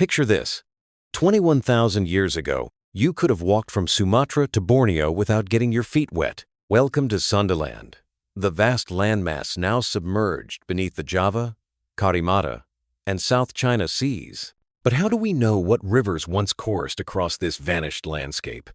Picture this. 21,000 years ago, you could have walked from Sumatra to Borneo without getting your feet wet. Welcome to Sundaland, the vast landmass now submerged beneath the Java, Kalimantan, and South China Seas. But how do we know what rivers once coursed across this vanished landscape?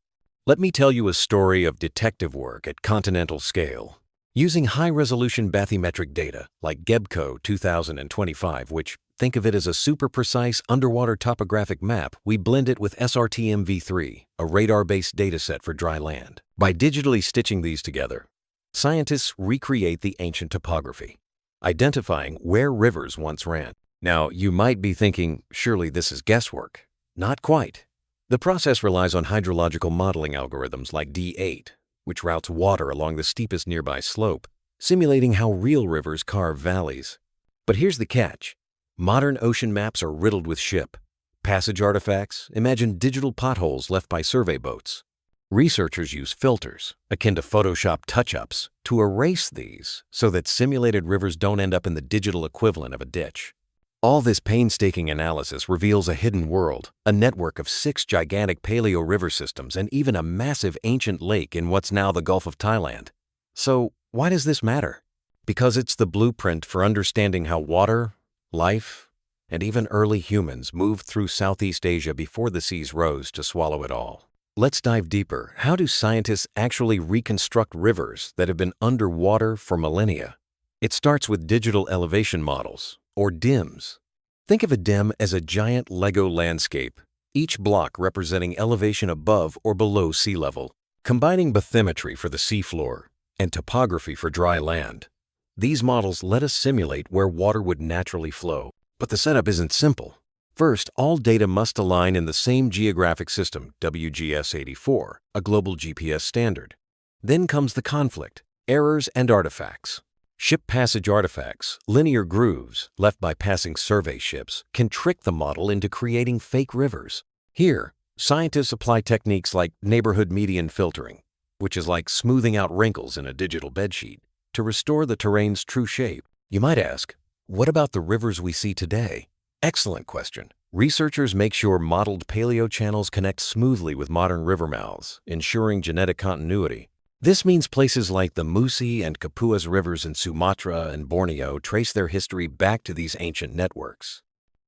Let me tell you a story of detective work at continental scale. Using high-resolution bathymetric data like GEBCO 2025, which think of it as a super-precise underwater topographic map, we blend it with SRTM-V3, a radar-based dataset for dry land. By digitally stitching these together, scientists recreate the ancient topography, identifying where rivers once ran. Now, you might be thinking, surely this is guesswork. Not quite. The process relies on hydrological modeling algorithms like D8, which routes water along the steepest nearby slope, simulating how real rivers carve valleys. But here's the catch. Modern ocean maps are riddled with ship passage artifacts. Imagine digital potholes left by survey boats. Researchers use filters, akin to Photoshop touch-ups, to erase these so that simulated rivers don't end up in the digital equivalent of a ditch. All this painstaking analysis reveals a hidden world, a network of 6 gigantic paleo-river systems and even a massive ancient lake in what's now the Gulf of Thailand. So, why does this matter? Because it's the blueprint for understanding how water, life, and even early humans moved through Southeast Asia before the seas rose to swallow it all. Let's dive deeper. How do scientists actually reconstruct rivers that have been underwater for millennia? It starts with digital elevation models, or DIMs. Think of a DIM as a giant Lego landscape, each block representing elevation above or below sea level, combining bathymetry for the seafloor and topography for dry land. These models let us simulate where water would naturally flow. But the setup isn't simple. First, all data must align in the same geographic system, WGS84, a global GPS standard. Then comes the conflict, errors and artifacts. Ship passage artifacts, linear grooves left by passing survey ships, can trick the model into creating fake rivers. Here, scientists apply techniques like neighborhood median filtering, which is like smoothing out wrinkles in a digital bedsheet, to restore the terrain's true shape. You might ask, what about the rivers we see today? Excellent question. Researchers make sure modeled paleo channels connect smoothly with modern river mouths, ensuring genetic continuity. This means places like the Musi and Kapuas rivers in Sumatra and Borneo trace their history back to these ancient networks.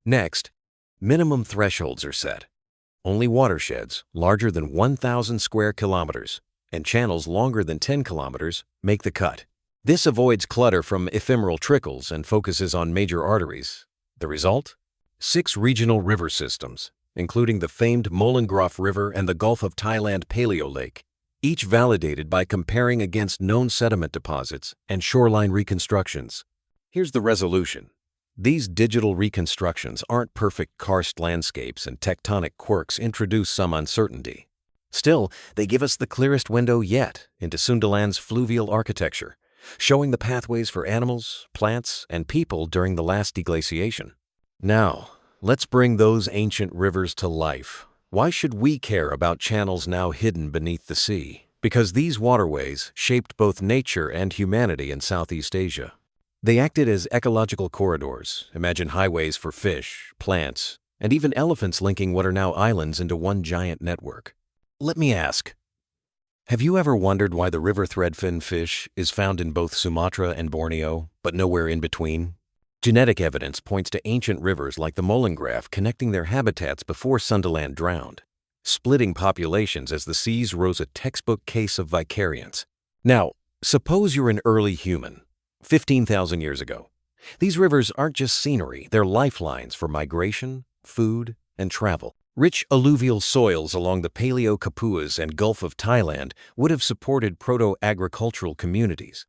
Next, minimum thresholds are set. Only watersheds larger than 1,000 square kilometers and channels longer than 10 kilometers make the cut. This avoids clutter from ephemeral trickles and focuses on major arteries. The result? 6 regional river systems, including the famed Molengraaff River and the Gulf of Thailand Paleo-Lake, each validated by comparing against known sediment deposits and shoreline reconstructions. Here's the resolution. These digital reconstructions aren't perfect karst landscapes, and tectonic quirks introduce some uncertainty. Still, they give us the clearest window yet into Sundaland's fluvial architecture, showing the pathways for animals, plants, and people during the last deglaciation. Now, let's bring those ancient rivers to life. Why should we care about channels now hidden beneath the sea? Because these waterways shaped both nature and humanity in Southeast Asia. They acted as ecological corridors. Imagine highways for fish, plants, and even elephants linking what are now islands into one giant network. Let me ask, have you ever wondered why the river threadfin fish is found in both Sumatra and Borneo, but nowhere in between? Genetic evidence points to ancient rivers like the Molengraaff connecting their habitats before Sundaland drowned, splitting populations as the seas rose, a textbook case of vicariance. Now, suppose you're an early human, 15,000 years ago. These rivers aren't just scenery, they're lifelines for migration, food, and travel. Rich alluvial soils along the Paleo-Kapuas and Gulf of Thailand would have supported proto-agricultural communities.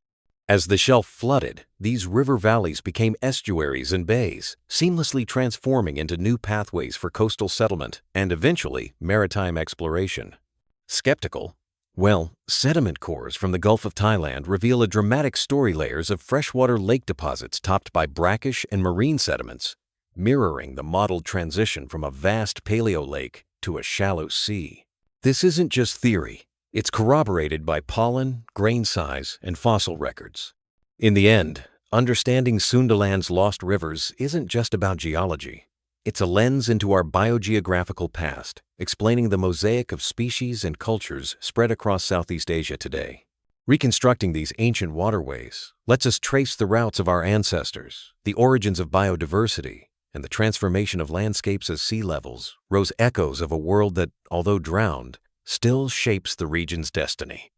As the shelf flooded, these river valleys became estuaries and bays, seamlessly transforming into new pathways for coastal settlement and eventually maritime exploration. Skeptical? Well, sediment cores from the Gulf of Thailand reveal a dramatic story, layers of freshwater lake deposits topped by brackish and marine sediments, mirroring the modeled transition from a vast paleo-lake to a shallow sea. This isn't just theory. It's corroborated by pollen, grain size, and fossil records. In the end, understanding Sundaland's lost rivers isn't just about geology. It's a lens into our biogeographical past, explaining the mosaic of species and cultures spread across Southeast Asia today. Reconstructing these ancient waterways lets us trace the routes of our ancestors, the origins of biodiversity, and the transformation of landscapes as sea levels rose, echoes of a world that, although drowned, still shapes the region's destiny.